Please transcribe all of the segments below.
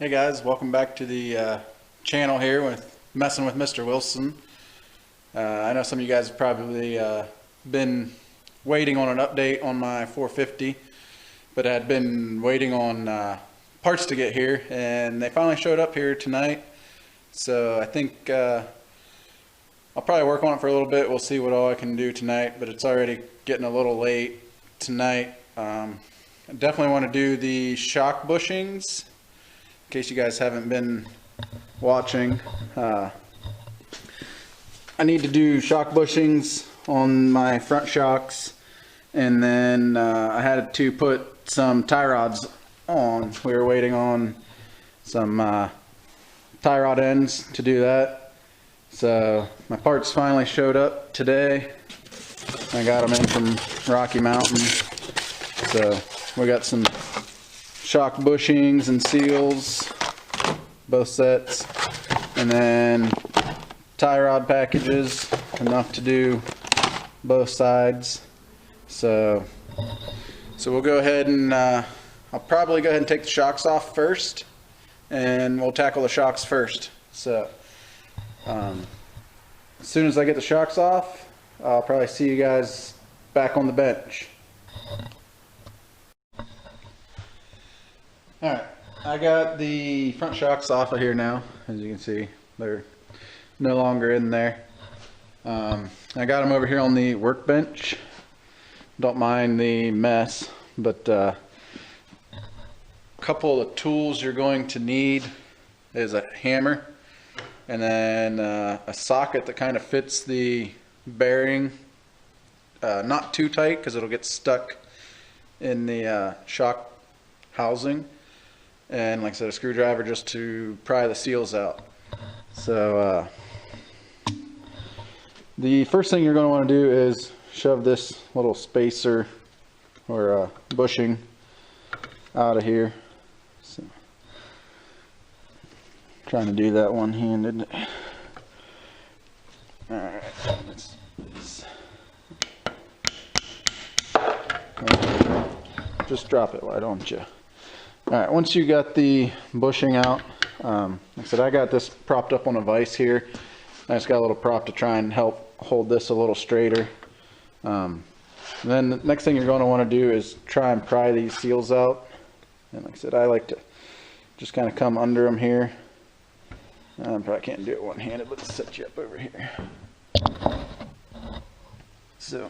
Hey guys, welcome back to the channel here with Messing with Mr. Wilson. I know some of you guys have probably been waiting on an update on my 450, but I had been waiting on parts to get here, and they finally showed up here tonight. So I think I'll probably work on it for a little bit. We'll see what all I can do tonight, but it's already getting a little late tonight. I definitely want to do the shock bushings. In case you guys haven't been watching, I need to do shock bushings on my front shocks, and then I had to put some tie rods on. We were waiting on some tie rod ends to do that. So my parts finally showed up today. I got them in from Rocky Mountain. So we got some shock bushings and seals, both sets, and then tie rod packages, enough to do both sides. So we'll go ahead and I'll probably go ahead and take the shocks off first, and we'll tackle the shocks first. So as soon as I get the shocks off, I'll probably see you guys back on the bench. Alright, I got the front shocks off of here now. As you can see, they're no longer in there. I got them over here on the workbench. Don't mind the mess, but a couple of tools you're going to need is a hammer, and then a socket that kind of fits the bearing, not too tight because it'll get stuck in the shock housing, and like I said, a screwdriver just to pry the seals out. So the first thing you're going to want to do is shove this little spacer or bushing out of here. So, trying to do that one-handed. Alright, just drop it, why don't you? Alright, once you got the bushing out, like I said, I got this propped up on a vise here. I just got a little prop to try and help hold this a little straighter. Then the next thing you're going to want to do is try and pry these seals out. And like I said, I like to just kind of come under them here. I probably can't do it one-handed, but let's set you up over here. So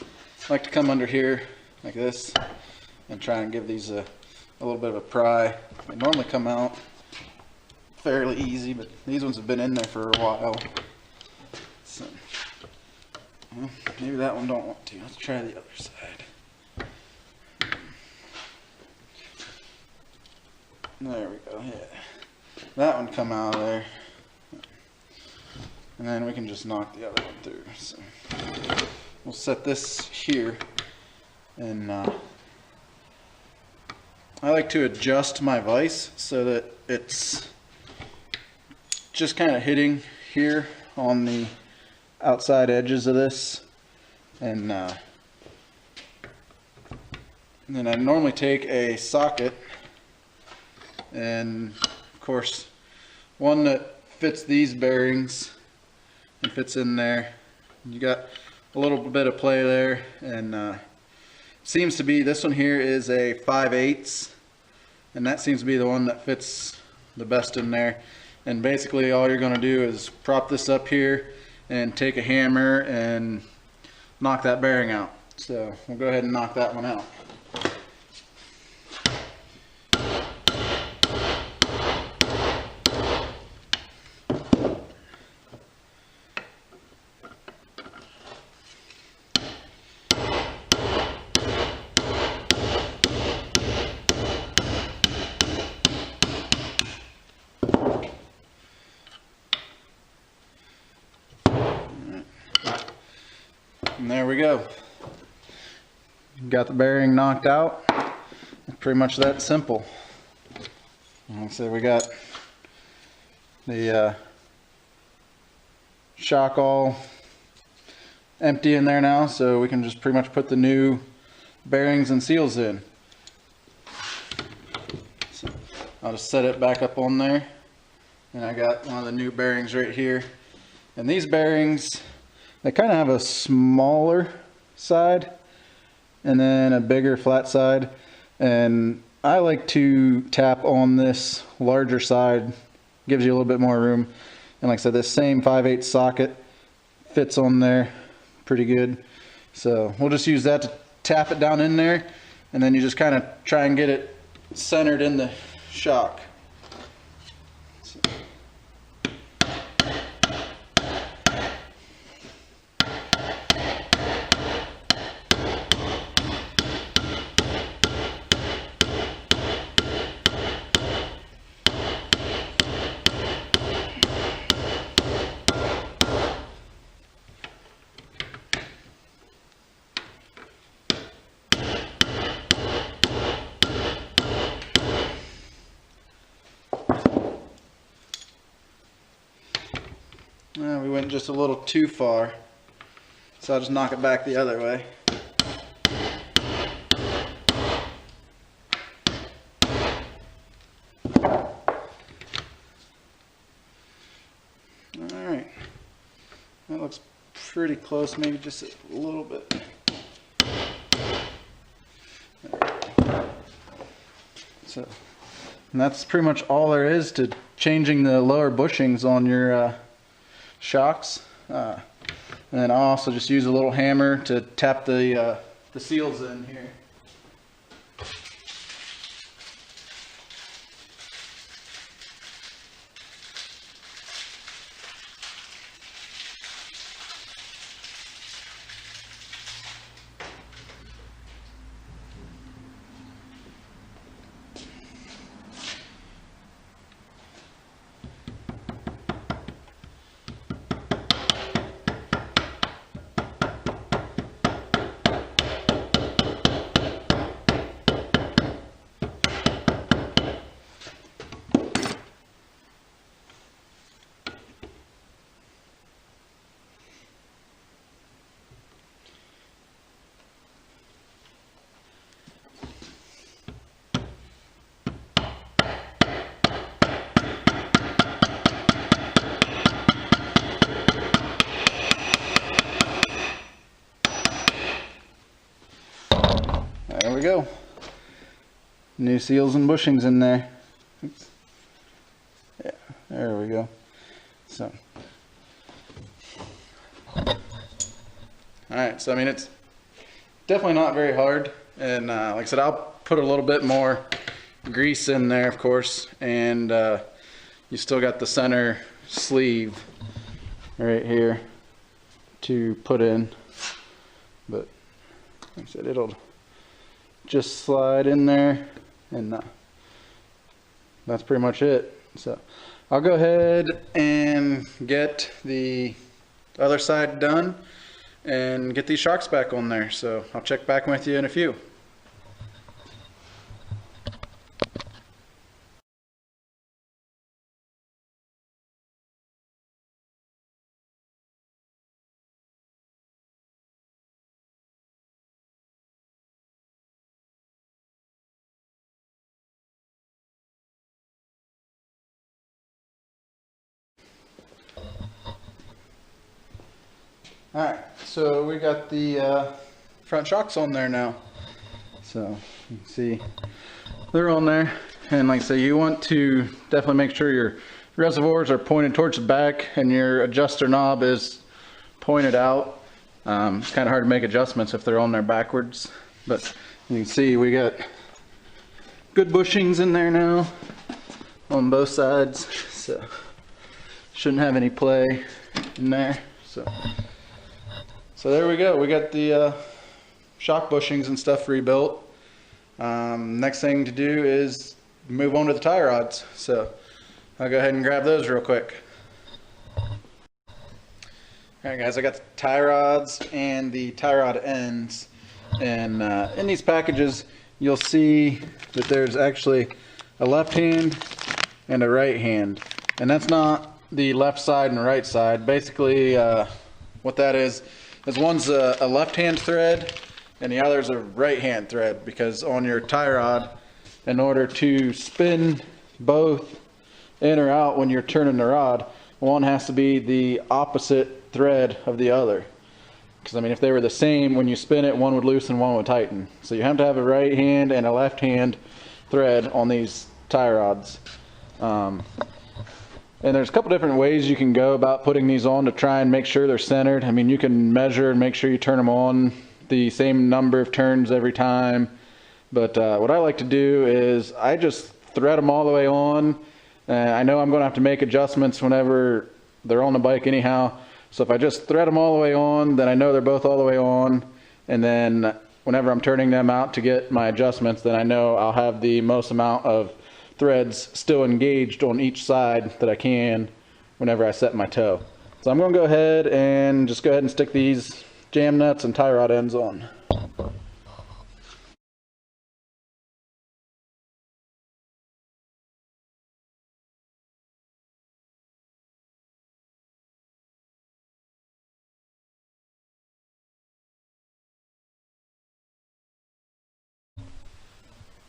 I like to come under here like this and try and give these a little bit of a pry. They normally come out fairly easy, but these ones have been in there for a while. So, well, maybe that one don't want to. Let's try the other side. There we go. Yeah, that one come out of there, and then we can just knock the other one through. So we'll set this here, and I like to adjust my vise so that it's just kind of hitting here on the outside edges of this, and then I normally take a socket, and of course one that fits these bearings and fits in there. You got a little bit of play there, and seems to be this one here is a 5/8, and that seems to be the one that fits the best in there. And basically all you're going to do is prop this up here and take a hammer and knock that bearing out. So we'll go ahead and knock that one out. And there we go. Got the bearing knocked out. It's pretty much that simple. Like I said, we got the shock all empty in there now, so we can just pretty much put the new bearings and seals in. So I'll just set it back up on there. And I got one of the new bearings right here. And these bearings, they kind of have a smaller side and then a bigger flat side. And I like to tap on this larger side, gives you a little bit more room. And like I said, this same 5/8 socket fits on there pretty good. So we'll just use that to tap it down in there, and then you just kind of try and get it centered in the shock. We went just a little too far, so I'll just knock it back the other way. Alright, that looks pretty close, maybe just a little bit. So, and that's pretty much all there is to changing the lower bushings on your shocks. And then I'll also just use a little hammer to tap the seals in here. There we go. New seals and bushings in there. Oops. Yeah, there we go. So, alright, so I mean, it's definitely not very hard. And like I said, I'll put a little bit more grease in there, of course. And you still got the center sleeve right here to put in. But like I said, it'll just slide in there, and that's pretty much it. So I'll go ahead and get the other side done and get these shocks back on there. So I'll check back with you in a few. Alright, so we got the front shocks on there now. So you can see they're on there. And like I say, you want to definitely make sure your reservoirs are pointed towards the back and your adjuster knob is pointed out. It's kind of hard to make adjustments if they're on there backwards. But you can see we got good bushings in there now on both sides. So shouldn't have any play in there. So there we go. We got the shock bushings and stuff rebuilt. Next thing to do is move on to the tie rods. So I'll go ahead and grab those real quick. Alright guys, I got the tie rods and the tie rod ends. And in these packages, you'll see that there's actually a left hand and a right hand. And that's not the left side and the right side. Basically, what that is one's a left-hand thread and the other's a right-hand thread, because on your tie rod, in order to spin both in or out when you're turning the rod, one has to be the opposite thread of the other. Because I mean, if they were the same, when you spin it, one would loosen, one would tighten. So you have to have a right hand and a left hand thread on these tie rods. And there's a couple different ways you can go about putting these on to try and make sure they're centered. I mean, you can measure and make sure you turn them on the same number of turns every time. But what I like to do is I just thread them all the way on. I know I'm going to have to make adjustments whenever they're on the bike anyhow. So if I just thread them all the way on, then I know they're both all the way on. And then whenever I'm turning them out to get my adjustments, then I know I'll have the most amount of threads still engaged on each side that I can whenever I set my toe. So I'm going to go ahead and stick these jam nuts and tie rod ends on.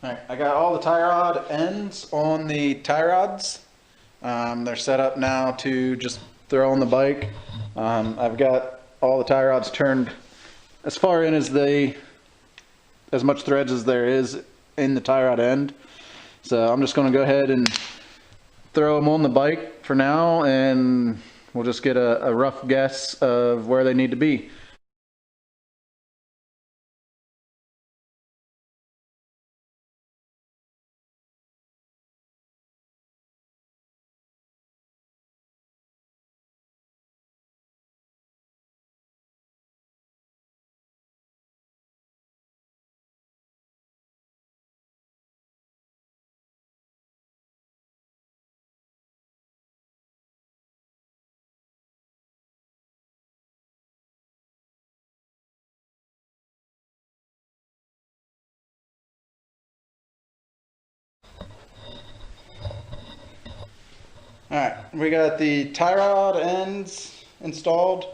Alright, I got all the tie rod ends on the tie rods. They're set up now to just throw on the bike. I've got all the tie rods turned as far in as much threads as there is in the tie rod end. So I'm just going to go ahead and throw them on the bike for now, and we'll just get a rough guess of where they need to be. Alright, we got the tie rod ends installed.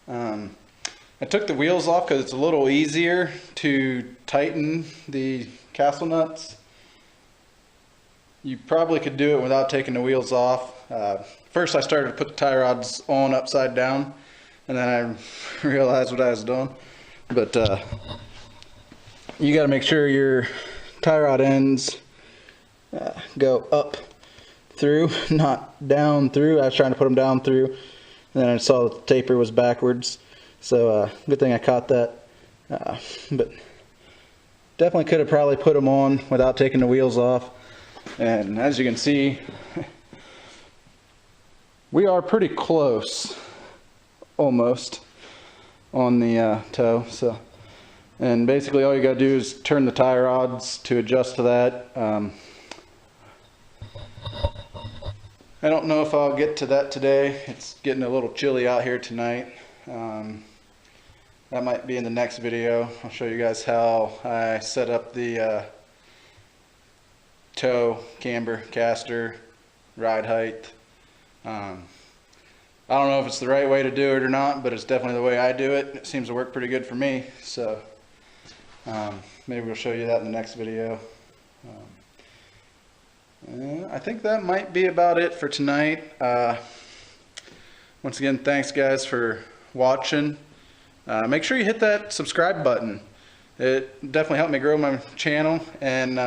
I took the wheels off because it's a little easier to tighten the castle nuts. You probably could do it without taking the wheels off. First I started to put the tie rods on upside down, and then I realized what I was doing. But you got to make sure your tie rod ends go up through, not down through. I was trying to put them down through, and then I saw that the taper was backwards. So good thing I caught that. But definitely could have probably put them on without taking the wheels off. And as you can see, we are pretty close, almost, on the toe. So, and basically all you got to do is turn the tie rods to adjust to that. I don't know if I'll get to that today. It's getting a little chilly out here tonight. That might be in the next video. I'll show you guys how I set up the toe, camber, caster, ride height. I don't know if it's the right way to do it or not, but it's definitely the way I do it. It seems to work pretty good for me. So maybe we'll show you that in the next video. I think that might be about it for tonight. Once again, thanks guys for watching. Make sure you hit that subscribe button. It definitely helped me grow my channel, and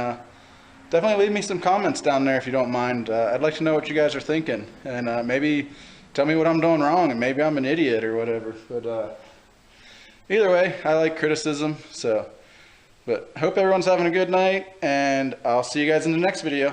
definitely leave me some comments down there if you don't mind. I'd like to know what you guys are thinking, and maybe tell me what I'm doing wrong, and maybe I'm an idiot or whatever. But either way, I like criticism. So, but hope everyone's having a good night, and I'll see you guys in the next video.